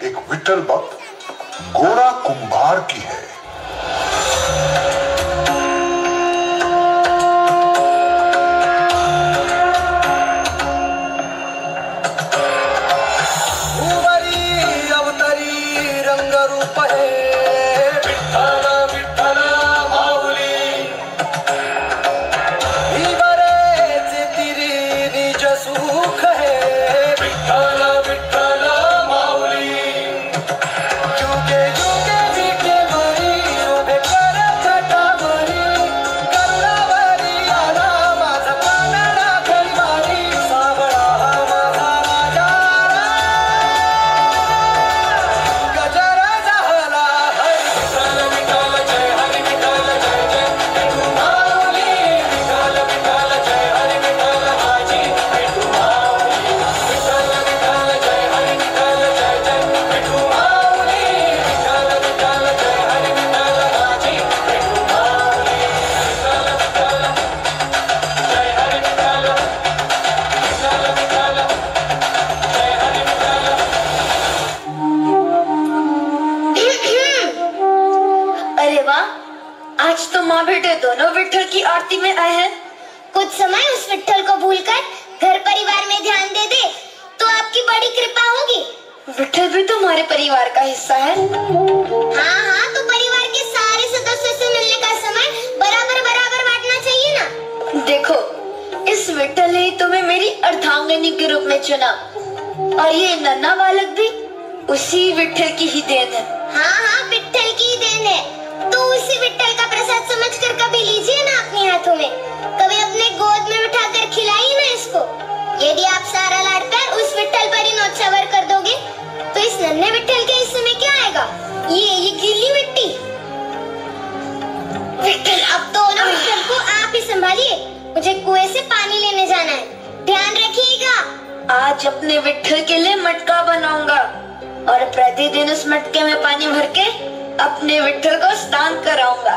एक विठ्ठल भक्त गोरा कुंभार की है। आज तो माँ बेटे दोनों विठ्ठल की आरती में आए हैं। कुछ समय उस विठ्ठल को भूलकर घर परिवार में ध्यान दे दे तो आपकी बड़ी कृपा होगी। विठ्ठल भी तुम्हारे परिवार का हिस्सा है। हाँ हाँ, तो परिवार के सारे सदस्यों से मिलने का समय बराबर बराबर बांटना चाहिए ना। देखो, इस विठ्ठल ने तुम्हें मेरी अर्धांगिनी के रूप में चुना और ये नन्हा बालक भी उसी विठ्ठल की ही देन है। हाँ हाँ, विठ्ठल की ही देन है। तो उसी विठ्ठल का प्रसाद समझकर कभी लीजिए ना अपने हाथों में, कभी अपने गोद में बिठाकर खिलाइए ना इसको। यदि आप सारा लाड प्यार उस विठ्ठल पर ही न्योछावर कर दोगे तो इस नन्हे विठ्ठल के हिस्से में क्या आएगा? ये गीली मिट्टी। विठ्ठल, अब दोनों विठ्ठल को आप ही संभालिए, मुझे कुएं से पानी लेने जाना है, ध्यान रखिएगा। आज अपने विठ्ठल के लिए मटका बनाऊंगा और प्रतिदिन उस मटके में पानी भर के अपने विठ्ठल को स्नान कराऊंगा।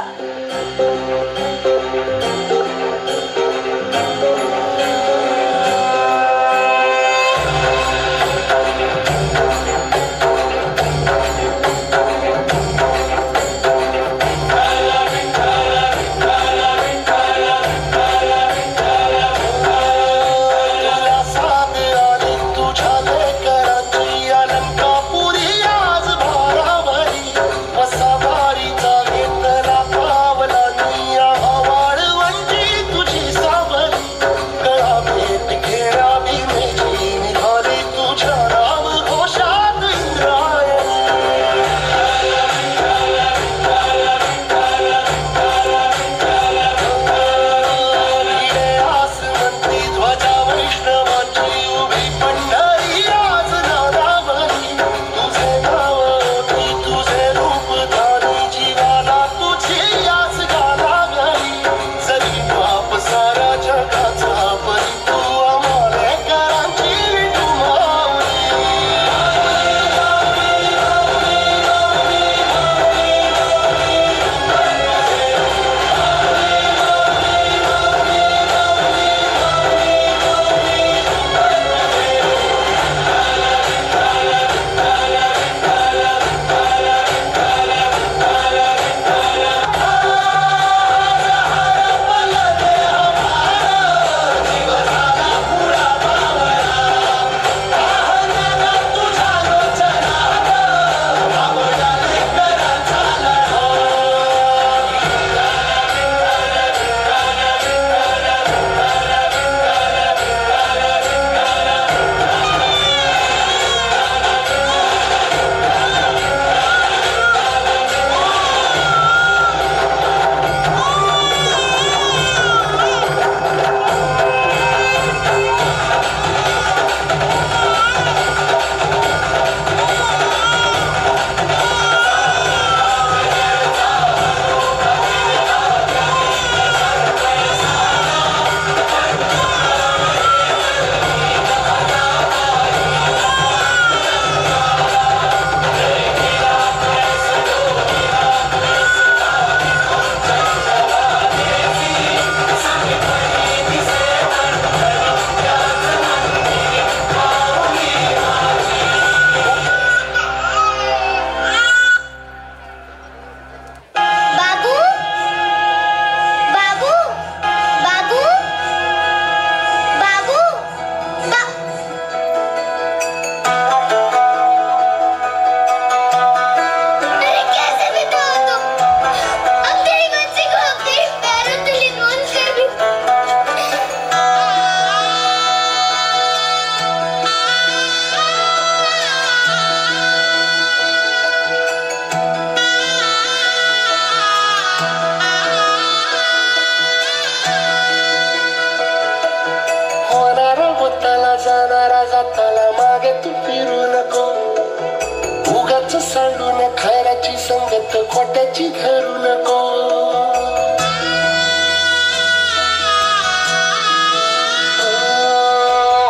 उगाच सांडून खऱ्याची संगत खोट्याची धरू नको.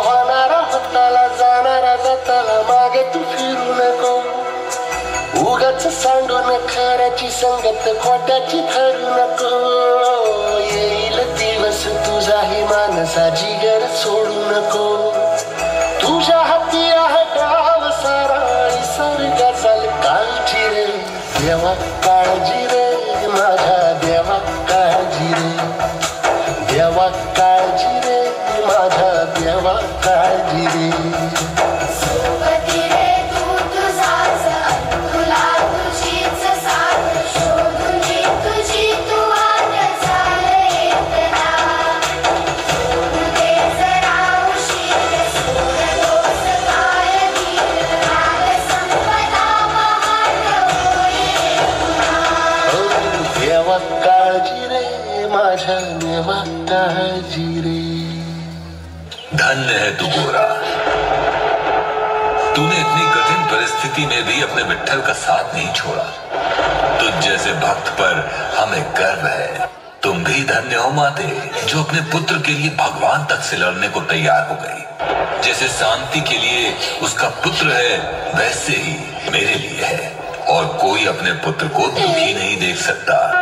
होणारा होताला जाणारा जाताला मागे तू फिरू नको. उगाच सांडून खऱ्याची संगत खोट्याची धरू नको. येईल दिवस तुझाही मानसा जिगर सोडू नको. तुझ्या हाती आहे डाव सारा निसर्गा चाल काळजी रे. देवा काळजी रे माझ्या देवा काळजी रे. देवा काळजी रे माझ्या देवा काळजी रे. काळजी रे माझ्या देवा काळजी रे. धन्य है तू गोरा, तूने इतनी कठिन परिस्थिति में भी अपने विट्ठल का साथ नहीं छोड़ा. तुझ जैसे भक्त पर हमें गर्व है. तुम भी धन्य हो माते जो अपने पुत्र के लिए भगवान तक से लड़ने को तैयार हो गई. जैसे शांति के लिए उसका पुत्र है वैसे ही मेरे लिए है. और कोई अपने पुत्र को दुखी नहीं देख सकता.